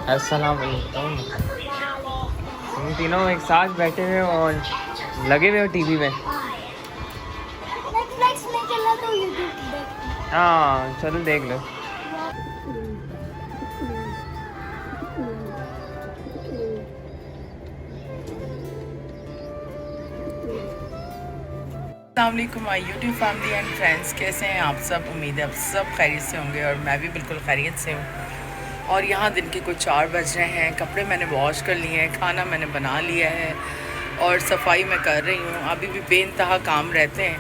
अस्सलाम वालेकुम। तुम तीनों एक साथ बैठे हुए हो और लगे हुए हो टीवी में। हाँ चलो देख लो। अस्सलामुअलैकुम my YouTube family and friends, कैसे हैं आप सब। उम्मीद है आप सब खैरियत से होंगे और मैं भी बिल्कुल खैरियत से हूँ। और यहाँ दिन के कुछ 4 बज रहे हैं। कपड़े मैंने वॉश कर लिए हैं, खाना मैंने बना लिया है और सफाई मैं कर रही हूँ। अभी भी बेइंतहा काम रहते हैं,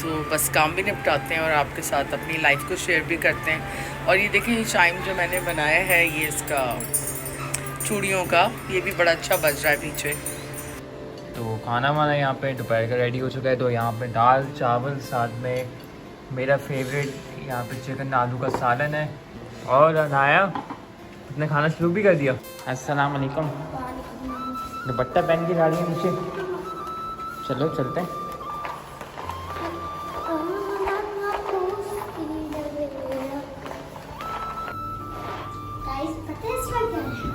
तो बस काम भी निपटाते हैं और आपके साथ अपनी लाइफ को शेयर भी करते हैं। और ये देखें, ये चाइम जो मैंने बनाया है, ये इसका चूड़ियों का, ये भी बड़ा अच्छा बज रहा है पीछे। तो खाना वाना यहाँ पे दोपहर का रेडी हो चुका है। तो यहाँ पे दाल चावल, साथ में मेरा फेवरेट यहाँ पे चिकन आलू का सालन है। और अनाया अपने खाना शुरू भी कर दिया। अस्सलाम वालेकुम। दुपट्टा पहन के जा रही है नीचे। चलो चलते हैं।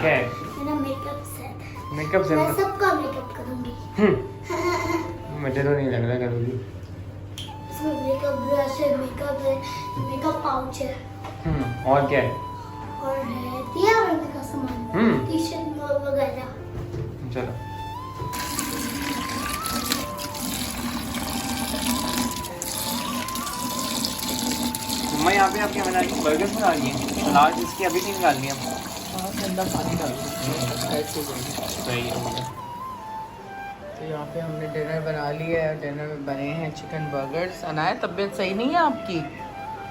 क्या है? मेरा मेकअप सेट। मेकअप से मैं सबका मेकअप करूंगी। मुझे तो नहीं लग रहा करूँगी। इसमें मेकअप ब्रश है, मेकअप पाउच है। और क्या है? और है तैयार होने का सामान, टी शर्ट वगैरह। चलो मम्मा यहाँ पे आपके बना रही बर्गर बना रही है। सलाद इसकी अभी नहीं निकालनी है। ठंडा पानी डाल सही हो गया। तो यहाँ पे हमने डिनर बना लिया है। डिनर में बने हैं चिकन बर्गर्स। अनाया, तबीयत सही नहीं है आपकी?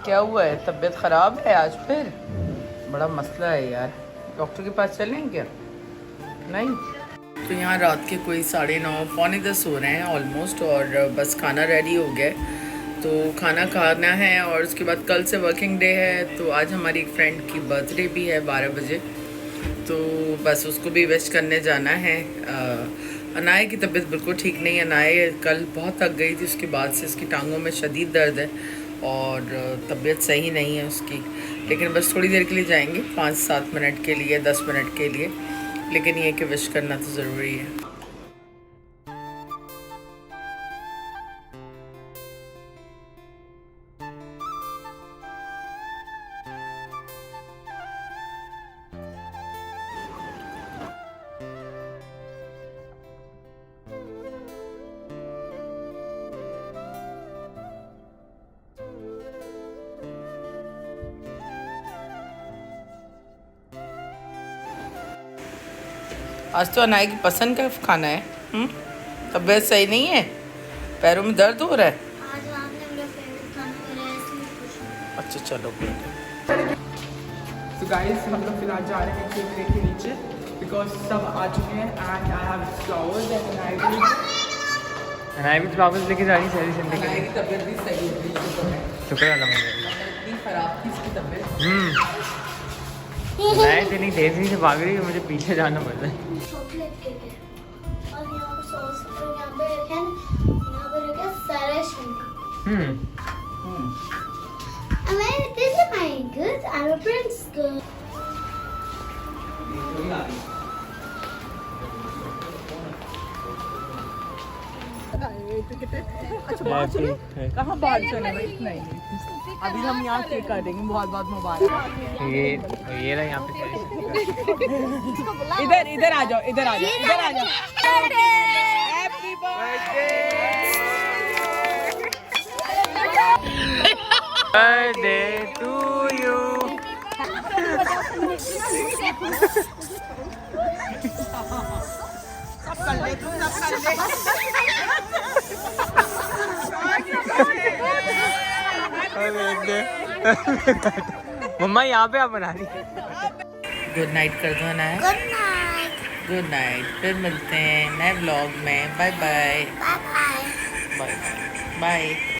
क्या हुआ है? तबीयत ख़राब है आज फिर? बड़ा मसला है यार, डॉक्टर के पास चलें क्या? नहीं? तो यहाँ रात के कोई 9:30 पौने 10 हो रहे हैं ऑलमोस्ट, और बस खाना रेडी हो गया है। तो खाना खाना है और उसके बाद कल से वर्किंग डे है। तो आज हमारी एक फ्रेंड की बर्थडे भी है 12 बजे, तो बस उसको भी विश करने जाना है। अनाया की तबीयत बिल्कुल ठीक नहीं है। अनाया कल बहुत थक गई थी, उसके बाद से उसकी टांगों में शदीद दर्द है और तबीयत सही नहीं है उसकी। लेकिन बस थोड़ी देर के लिए जाएंगे, 5-7 मिनट के लिए, 10 मिनट के लिए। लेकिन ये कि विश करना तो ज़रूरी है। आज तो अनाया की पसंद का खाना है। तबीयत सही नहीं है, पैरों में दर्द हो रहा है। आज आपने मेरा फेवरेट खाना मेरा इसलिए खुश हूं। अच्छा चलो good। तो गाइस हम लोग फिलहाल जा रहे हैं केक लेके नीचे, बिकॉज सब आ चुके हैं and I have flowers and Anaya भी फ्लावर्स लेके जा रही है सारी जिंदगी के अनाया लिए। की तबीयत भी सही हो गई। शुक्र अल्हम्दुलिल्लाह। इतनी ख़राब थी इसकी तबीयत। अनाया इतनी तेजी से भाग रही है, मुझे पीछे जाना पड़ रहा है। चॉकलेट केक है और यहाँ पे सॉस, और यहाँ पे रखे सारे Shankar. This is my good. I'm a prince girl. अच्छा बाहर चलो। कहाँ बाहर चले भाई? नहीं, अभी हम यहाँ केक काटेंगे। बहुत बहुत मुबारक। ये रहा यहाँ पे। इधर आ जाओ, इधर आ जाओ, इधर आ जाओ। Happy birthday to you. मम्मा यहाँ पे आप बना रही। गुड नाइट कर दो ना। Good night. गुड नाइट, फिर मिलते हैं नए व्लॉग में। Bye bye. Bye bye. Bye bye.